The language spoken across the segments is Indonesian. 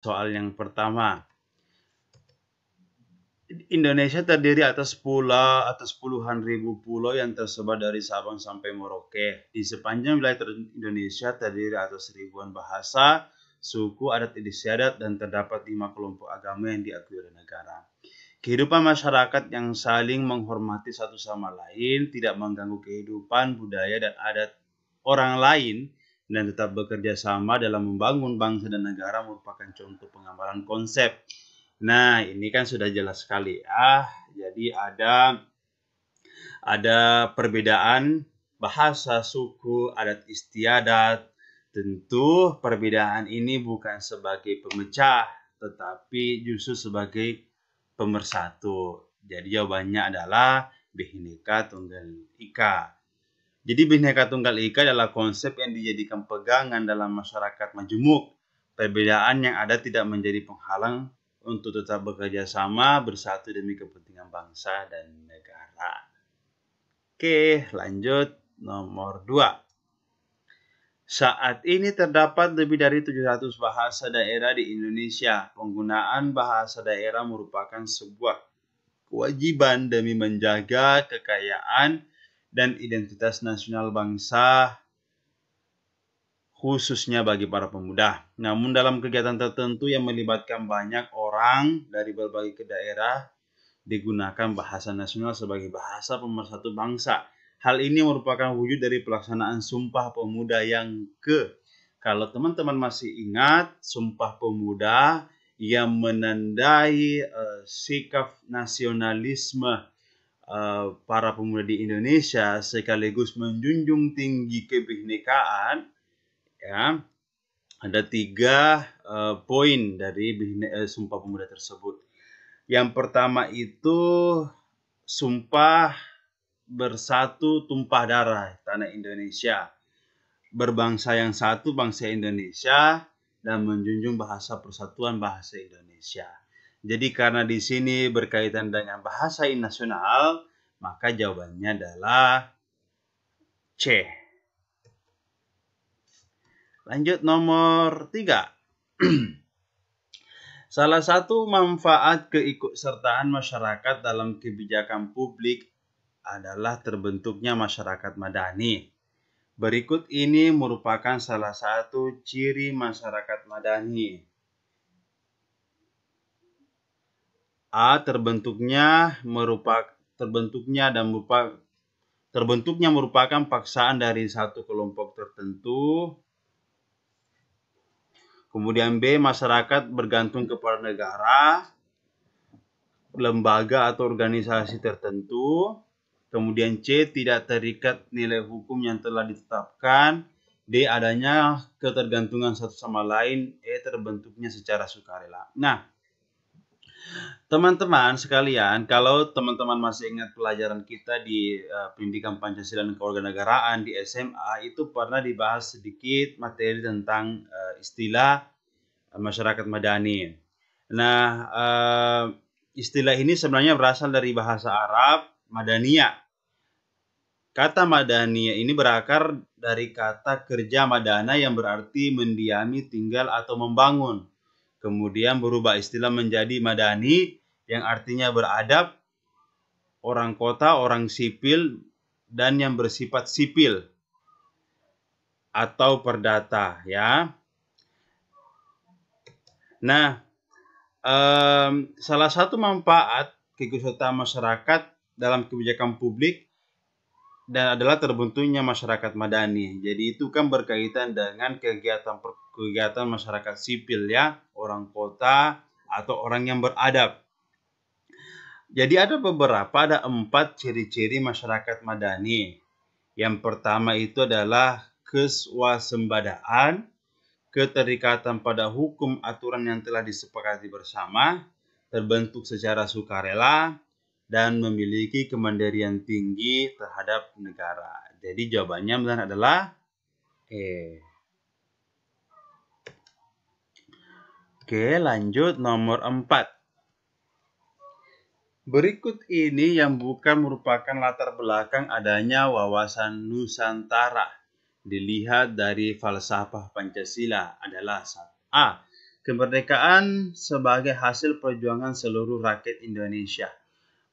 Soal yang pertama, Indonesia terdiri atas puluhan ribu pulau yang tersebar dari Sabang sampai Merauke. Di sepanjang wilayah Indonesia terdiri atas ribuan bahasa, suku, adat istiadat, dan terdapat 5 kelompok agama yang diakui oleh negara. Kehidupan masyarakat yang saling menghormati satu sama lain, tidak mengganggu kehidupan, budaya, dan adat orang lain, dan tetap bekerja sama dalam membangun bangsa dan negara merupakan contoh pengamalan konsep. Nah, ini kan sudah jelas sekali ya. Jadi ada perbedaan bahasa, suku, adat istiadat. Tentu perbedaan ini bukan sebagai pemecah, tetapi justru sebagai pemersatu. Jadi jawabannya adalah Bhinneka Tunggal Ika. Jadi Bhinneka Tunggal Ika adalah konsep yang dijadikan pegangan dalam masyarakat majemuk. Perbedaan yang ada tidak menjadi penghalang untuk tetap bekerja sama bersatu demi kepentingan bangsa dan negara. Oke, lanjut nomor 2. Saat ini terdapat lebih dari 700 bahasa daerah di Indonesia. Penggunaan bahasa daerah merupakan sebuah kewajiban demi menjaga kekayaan dan identitas nasional bangsa, khususnya bagi para pemuda. Namun dalam kegiatan tertentu yang melibatkan banyak orang dari berbagai daerah, digunakan bahasa nasional sebagai bahasa pemersatu bangsa. Hal ini merupakan wujud dari pelaksanaan Sumpah Pemuda yang kalau teman-teman masih ingat, Sumpah Pemuda yang menandai sikap nasionalisme para pemuda di Indonesia sekaligus menjunjung tinggi kebinekaan. Ya, ada 3 poin dari Sumpah Pemuda tersebut. Yang pertama itu sumpah bersatu tumpah darah tanah Indonesia, berbangsa yang satu bangsa Indonesia, dan menjunjung bahasa persatuan bahasa Indonesia. Jadi karena di sini berkaitan dengan bahasa nasional, maka jawabannya adalah C. Lanjut nomor 3. Salah satu manfaat keikutsertaan masyarakat dalam kebijakan publik adalah terbentuknya masyarakat madani. Berikut ini merupakan salah satu ciri masyarakat madani. A. Terbentuknya merupakan paksaan dari satu kelompok tertentu. Kemudian B. Masyarakat bergantung kepada negara, lembaga atau organisasi tertentu. Kemudian C. Tidak terikat nilai hukum yang telah ditetapkan. D. Adanya ketergantungan satu sama lain. E. Terbentuknya secara sukarela. Nah, teman-teman sekalian, kalau teman-teman masih ingat pelajaran kita di pendidikan Pancasila dan Kewarganegaraan di SMA, itu pernah dibahas sedikit materi tentang istilah masyarakat madani. Nah, istilah ini sebenarnya berasal dari bahasa Arab madaniyah. Kata madaniyah ini berakar dari kata kerja madana yang berarti mendiami, tinggal, atau membangun. Kemudian berubah istilah menjadi madani yang artinya beradab, orang kota, orang sipil, dan yang bersifat sipil atau perdata, ya. Nah, salah satu manfaat keikutsertaan masyarakat dalam kebijakan publik dan adalah terbentuknya masyarakat madani. Jadi itu kan berkaitan dengan kegiatan masyarakat sipil, ya, orang kota atau orang yang beradab. Jadi ada 4 ciri-ciri masyarakat madani. Yang pertama itu adalah keswasembadaan, keterikatan pada hukum aturan yang telah disepakati bersama, terbentuk secara sukarela, dan memiliki kemandirian tinggi terhadap negara. Jadi jawabannya benar adalah E. Oke, lanjut nomor 4. Berikut ini yang bukan merupakan latar belakang adanya wawasan Nusantara. Dilihat dari falsafah Pancasila adalah A. kemerdekaan sebagai hasil perjuangan seluruh rakyat Indonesia.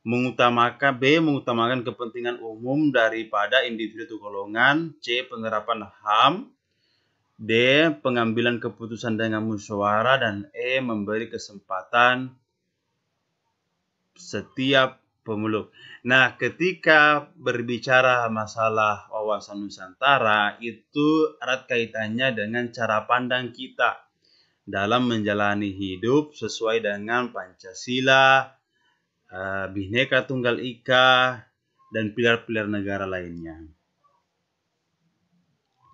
Mengutamakan kepentingan umum daripada individu golongan. C. Penerapan HAM. D. Pengambilan keputusan dengan musyawarah. Dan E. Memberi kesempatan setiap pemeluk. Nah, ketika berbicara masalah wawasan Nusantara, itu erat kaitannya dengan cara pandang kita dalam menjalani hidup sesuai dengan Pancasila, Bhinneka Tunggal Ika, dan pilar-pilar negara lainnya.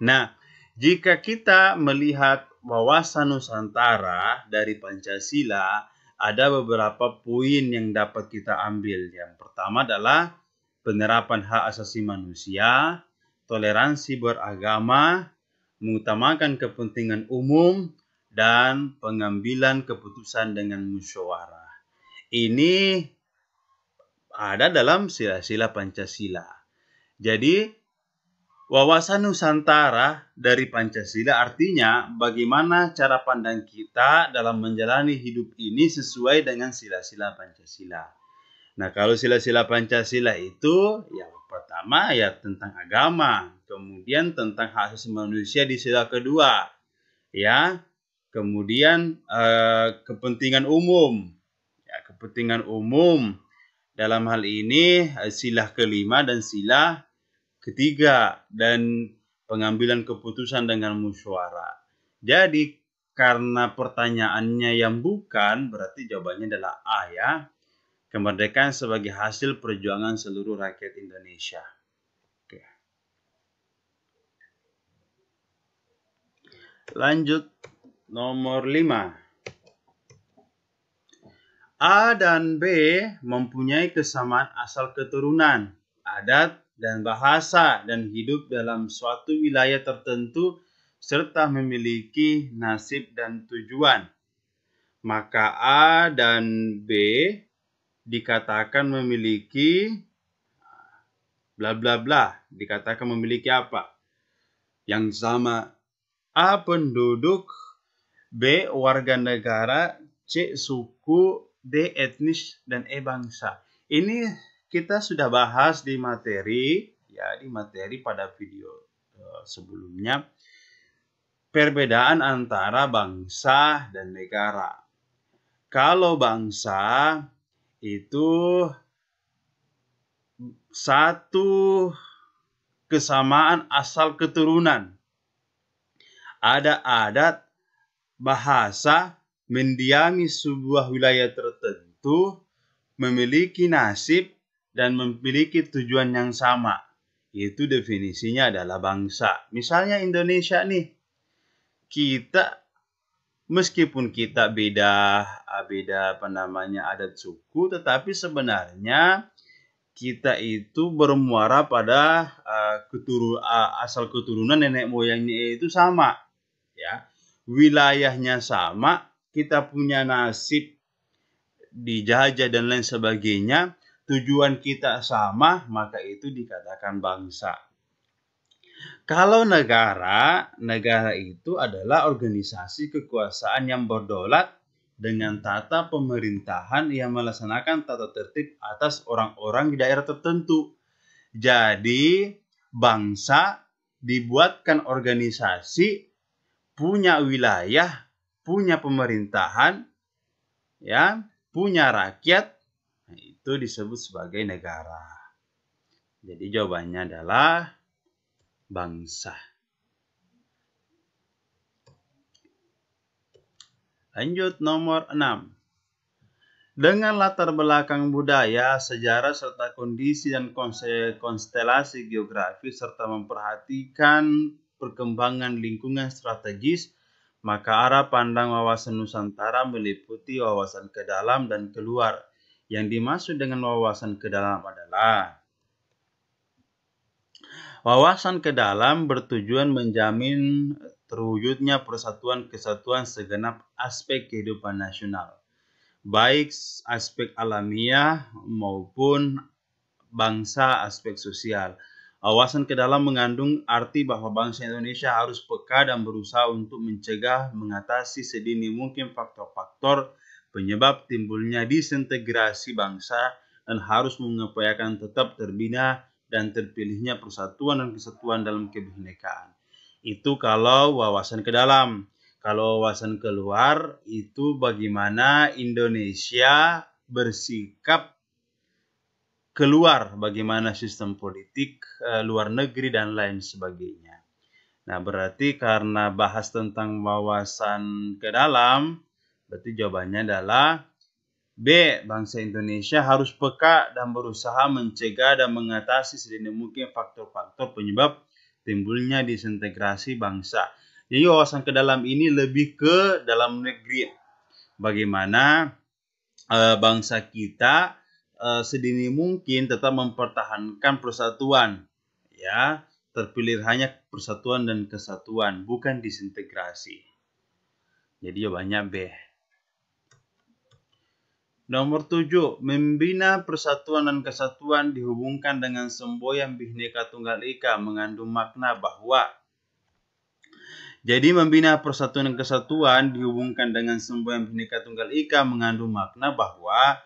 Nah, jika kita melihat wawasan Nusantara dari Pancasila, ada beberapa poin yang dapat kita ambil. Yang pertama adalah penerapan hak asasi manusia, toleransi beragama, mengutamakan kepentingan umum, dan pengambilan keputusan dengan musyawarah. Ini ada dalam sila-sila Pancasila. Jadi, wawasan Nusantara dari Pancasila artinya bagaimana cara pandang kita dalam menjalani hidup ini sesuai dengan sila-sila Pancasila. Nah, kalau sila-sila Pancasila itu yang pertama ya tentang agama, kemudian tentang hak asasi manusia di sila kedua, ya, kemudian kepentingan umum, ya, kepentingan umum dalam hal ini sila kelima dan sila ketiga, dan pengambilan keputusan dengan musyawarah. Jadi karena pertanyaannya yang bukan, berarti jawabannya adalah A, ya. Kemerdekaan sebagai hasil perjuangan seluruh rakyat Indonesia. Oke. Lanjut nomor 5. A dan B mempunyai kesamaan asal keturunan, adat, dan bahasa, dan hidup dalam suatu wilayah tertentu serta memiliki nasib dan tujuan. Maka A dan B dikatakan memiliki bla bla bla. Dikatakan memiliki apa? Yang sama. A penduduk, B warga negara, C suku, D etnis, dan E bangsa. Ini kita sudah bahas di materi, ya, di materi pada video sebelumnya, perbedaan antara bangsa dan negara. Kalau bangsa itu satu kesamaan asal keturunan, ada adat, bahasa, mendiami sebuah wilayah tertentu, memiliki nasib, dan memiliki tujuan yang sama. Itu definisinya adalah bangsa. Misalnya Indonesia nih, kita meskipun kita beda adat suku, tetapi sebenarnya kita itu bermuara pada asal keturunan nenek moyangnya itu sama, ya. Wilayahnya sama, kita punya nasib dijajah dan lain sebagainya, tujuan kita sama, maka itu dikatakan bangsa. Kalau negara itu adalah organisasi kekuasaan yang berdaulat dengan tata pemerintahan yang melaksanakan tata tertib atas orang-orang di daerah tertentu. Jadi, bangsa dibuatkan organisasi, punya wilayah, punya pemerintahan, ya, punya rakyat, nah itu disebut sebagai negara. Jadi jawabannya adalah bangsa. Lanjut nomor 6. Dengan latar belakang budaya, sejarah, serta kondisi dan konstelasi geografis, serta memperhatikan perkembangan lingkungan strategis, maka arah pandang wawasan Nusantara meliputi wawasan ke dalam dan keluar. Yang dimaksud dengan wawasan ke dalam adalah wawasan ke dalam bertujuan menjamin terwujudnya persatuan kesatuan segenap aspek kehidupan nasional, baik aspek alamiah maupun bangsa aspek sosial. Wawasan ke dalam mengandung arti bahwa bangsa Indonesia harus peka dan berusaha untuk mencegah, mengatasi sedini mungkin faktor-faktor penyebab timbulnya disintegrasi bangsa dan harus mengupayakan tetap terbina dan terpilihnya persatuan dan kesatuan dalam kebinekaan. Itu kalau wawasan ke dalam. Kalau wawasan keluar itu bagaimana Indonesia bersikap keluar, bagaimana sistem politik luar negeri dan lain sebagainya. Nah, berarti karena bahas tentang wawasan ke dalam, berarti jawabannya adalah B. Bangsa Indonesia harus peka dan berusaha mencegah dan mengatasi sedini mungkin faktor-faktor penyebab timbulnya disintegrasi bangsa. Jadi wawasan ke dalam ini lebih ke dalam negeri. Bagaimana bangsa kita sedini mungkin tetap mempertahankan persatuan, ya, terpilih hanya persatuan dan kesatuan, bukan disintegrasi. Jadi jawabannya B. Nomor 7, membina persatuan dan kesatuan dihubungkan dengan semboyan Bhinneka Tunggal Ika mengandung makna bahwa. Jadi membina persatuan dan kesatuan dihubungkan dengan semboyan Bhinneka Tunggal Ika mengandung makna bahwa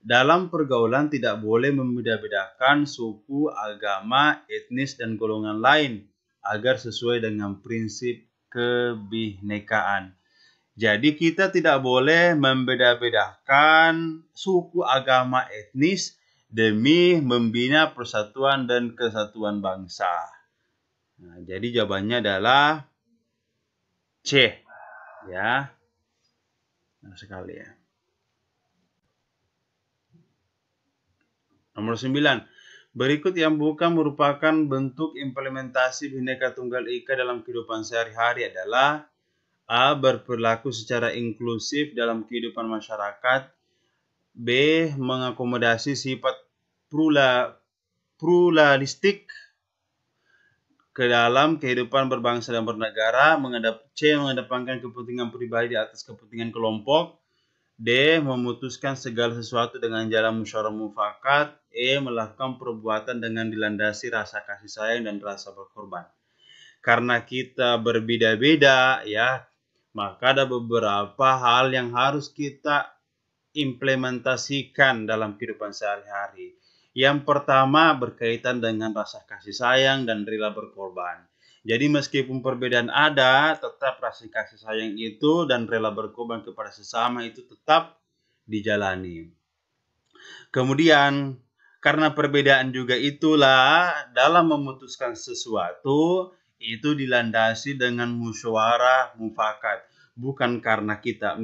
dalam pergaulan tidak boleh membeda-bedakan suku, agama, etnis, dan golongan lain agar sesuai dengan prinsip kebinekaan. Jadi kita tidak boleh membeda-bedakan suku, agama, etnis demi membina persatuan dan kesatuan bangsa. Nah, jadi jawabannya adalah C. Ya. Nah, sekali ya. Nomor 9. Berikut yang bukan merupakan bentuk implementasi Bhinneka Tunggal Ika dalam kehidupan sehari-hari adalah A. Berperilaku secara inklusif dalam kehidupan masyarakat. B. Mengakomodasi sifat pluralistik ke dalam kehidupan berbangsa dan bernegara. C. Mengedepankan kepentingan pribadi di atas kepentingan kelompok. D. Memutuskan segala sesuatu dengan jalan musyawarah mufakat. E. Melakukan perbuatan dengan dilandasi rasa kasih sayang dan rasa berkorban. Karena kita berbeda-beda, ya, maka ada beberapa hal yang harus kita implementasikan dalam kehidupan sehari-hari. Yang pertama berkaitan dengan rasa kasih sayang dan rela berkorban. Jadi meskipun perbedaan ada, tetap rasa kasih sayang itu dan rela berkorban kepada sesama itu tetap dijalani. Kemudian, karena perbedaan juga itulah dalam memutuskan sesuatu itu dilandasi dengan musyawarah mufakat. Bukan karena kita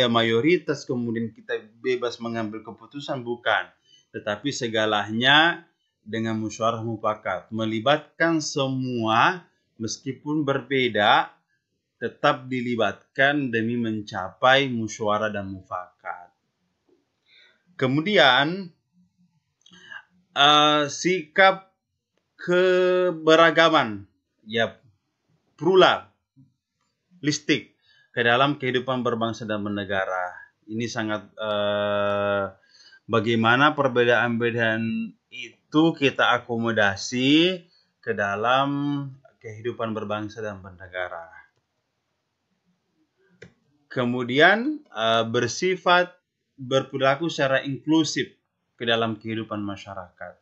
mayoritas kemudian kita bebas mengambil keputusan, bukan. Tetapi segalanya dengan musyawarah mufakat. Melibatkan semua meskipun berbeda, tetap dilibatkan demi mencapai musyawarah dan mufakat. Kemudian, sikap keberagaman, ya, pluralistik ke dalam kehidupan berbangsa dan bernegara. Ini sangat bagaimana perbedaan-perbedaan itu kita akomodasi ke dalam kehidupan berbangsa dan bernegara. Kemudian bersifat berperilaku secara inklusif ke dalam kehidupan masyarakat.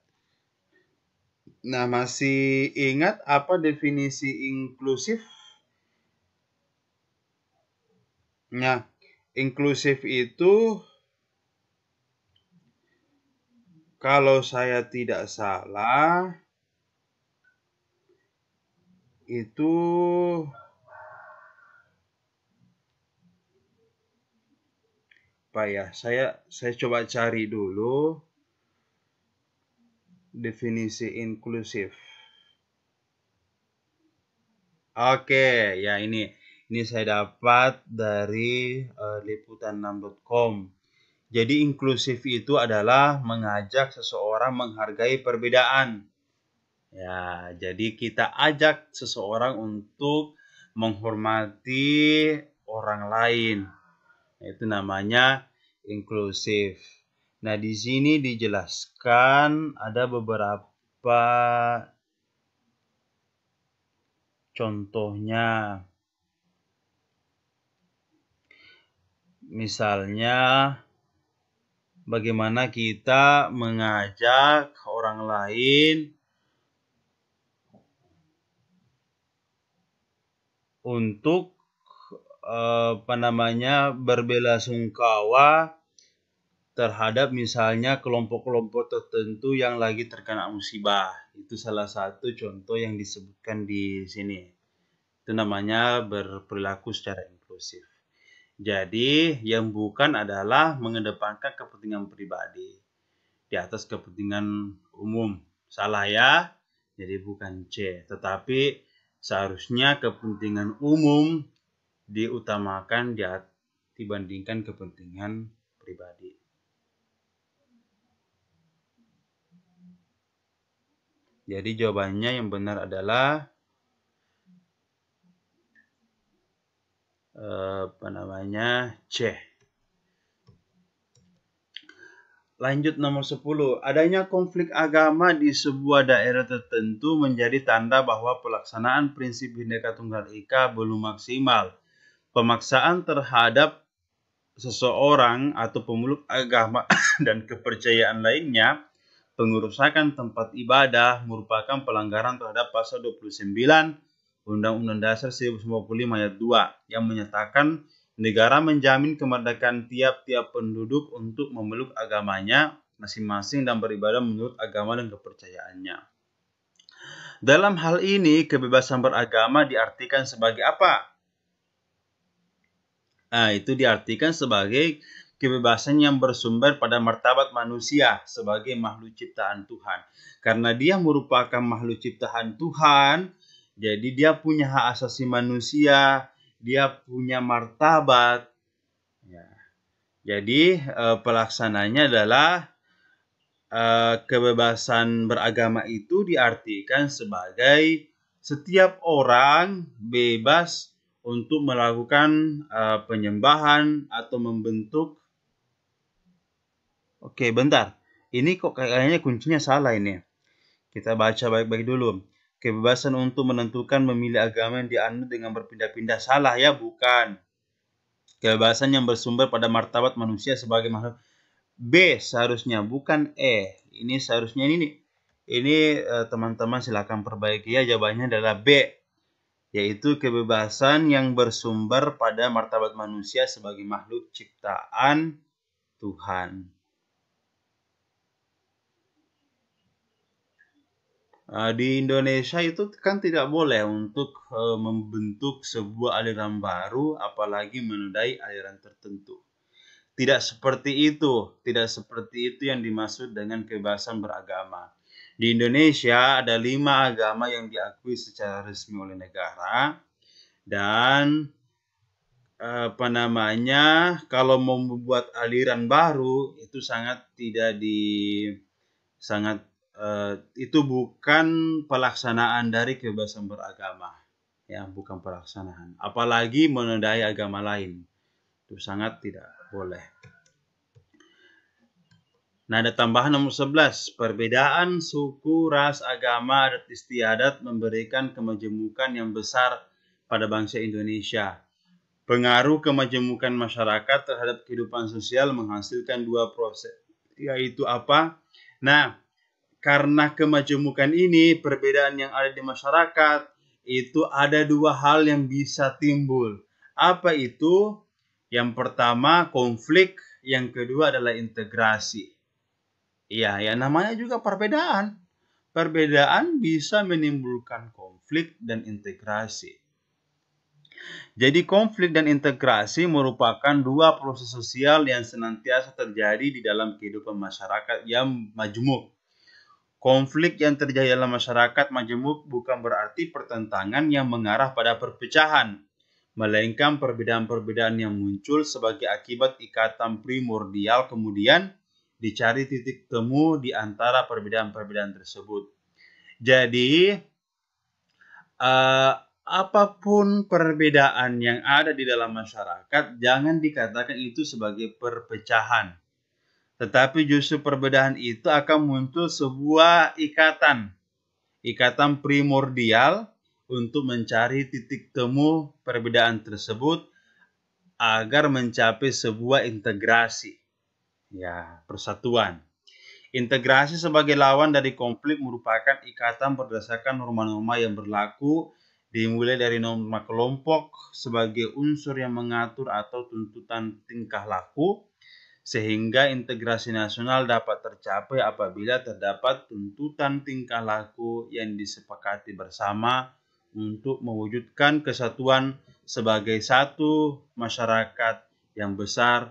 Nah, masih ingat apa definisi inklusif? Nah, inklusif itu kalau saya tidak salah itu apa ya? Saya coba cari dulu definisi inklusif. Oke, ya ini saya dapat dari liputan6.com. Jadi inklusif itu adalah mengajak seseorang menghargai perbedaan. Ya, jadi kita ajak seseorang untuk menghormati orang lain. Itu namanya inklusif. Nah, di sini dijelaskan ada beberapa Contohnya, misalnya bagaimana kita mengajak orang lain untuk berbelasungkawa terhadap misalnya kelompok-kelompok tertentu yang lagi terkena musibah. Itu salah satu contoh yang disebutkan di sini. Itu namanya berperilaku secara inklusif. Jadi yang bukan adalah mengedepankan kepentingan pribadi di atas kepentingan umum. Salah ya, jadi bukan C. Tetapi seharusnya kepentingan umum diutamakan dibandingkan kepentingan pribadi. Jadi jawabannya yang benar adalah C. Lanjut nomor 10. Adanya konflik agama di sebuah daerah tertentu menjadi tanda bahwa pelaksanaan prinsip Bhinneka Tunggal Ika belum maksimal. Pemaksaan terhadap seseorang atau pemeluk agama dan kepercayaan lainnya, pengerusakan tempat ibadah merupakan pelanggaran terhadap pasal 29 Undang-Undang Dasar 1945 ayat 2 yang menyatakan negara menjamin kemerdekaan tiap-tiap penduduk untuk memeluk agamanya masing-masing dan beribadah menurut agama dan kepercayaannya. Dalam hal ini, kebebasan beragama diartikan sebagai apa? Itu diartikan sebagai kebebasan yang bersumber pada martabat manusia sebagai makhluk ciptaan Tuhan. Karena dia merupakan makhluk ciptaan Tuhan, jadi dia punya hak asasi manusia, dia punya martabat. Ya. Jadi pelaksananya adalah kebebasan beragama itu diartikan sebagai setiap orang bebas untuk melakukan penyembahan atau membentuk. Oke, bentar. Ini kok kayaknya kuncinya salah ini. Kita baca baik-baik dulu. Kebebasan untuk menentukan memilih agama yang dianut dengan berpindah-pindah. Salah ya, bukan. Kebebasan yang bersumber pada martabat manusia sebagai makhluk. B seharusnya, bukan E. Ini seharusnya ini teman-teman silakan perbaiki ya. Jawabannya adalah B. Yaitu kebebasan yang bersumber pada martabat manusia sebagai makhluk ciptaan Tuhan. Di Indonesia itu kan tidak boleh untuk membentuk sebuah aliran baru, apalagi menodai aliran tertentu. Tidak seperti itu yang dimaksud dengan kebebasan beragama. Di Indonesia ada 5 agama yang diakui secara resmi oleh negara dan kalau mau membuat aliran baru itu itu bukan pelaksanaan dari kebebasan beragama, ya, bukan pelaksanaan. Apalagi menodai agama lain, itu sangat tidak boleh. Nah, ada tambahan nomor 11. Perbedaan suku, ras, agama, adat istiadat memberikan kemajemukan yang besar pada bangsa Indonesia. Pengaruh kemajemukan masyarakat terhadap kehidupan sosial menghasilkan 2 proses. Yaitu apa? Nah, karena kemajemukan ini, perbedaan yang ada di masyarakat, itu ada 2 hal yang bisa timbul. Apa itu? Yang pertama konflik, yang kedua adalah integrasi. Iya, ya namanya juga perbedaan. Perbedaan bisa menimbulkan konflik dan integrasi. Jadi konflik dan integrasi merupakan 2 proses sosial yang senantiasa terjadi di dalam kehidupan masyarakat yang majemuk. Konflik yang terjadi dalam masyarakat majemuk bukan berarti pertentangan yang mengarah pada perpecahan, melainkan perbedaan-perbedaan yang muncul sebagai akibat ikatan primordial kemudian dicari titik temu di antara perbedaan-perbedaan tersebut. Jadi, apapun perbedaan yang ada di dalam masyarakat, jangan dikatakan itu sebagai perpecahan. Tetapi justru perbedaan itu akan muncul sebuah ikatan primordial untuk mencari titik temu perbedaan tersebut agar mencapai sebuah integrasi, ya, persatuan. Integrasi sebagai lawan dari konflik merupakan ikatan berdasarkan norma-norma yang berlaku, dimulai dari norma kelompok sebagai unsur yang mengatur atau tuntutan tingkah laku, sehingga integrasi nasional dapat tercapai apabila terdapat tuntutan tingkah laku yang disepakati bersama untuk mewujudkan kesatuan sebagai satu masyarakat yang besar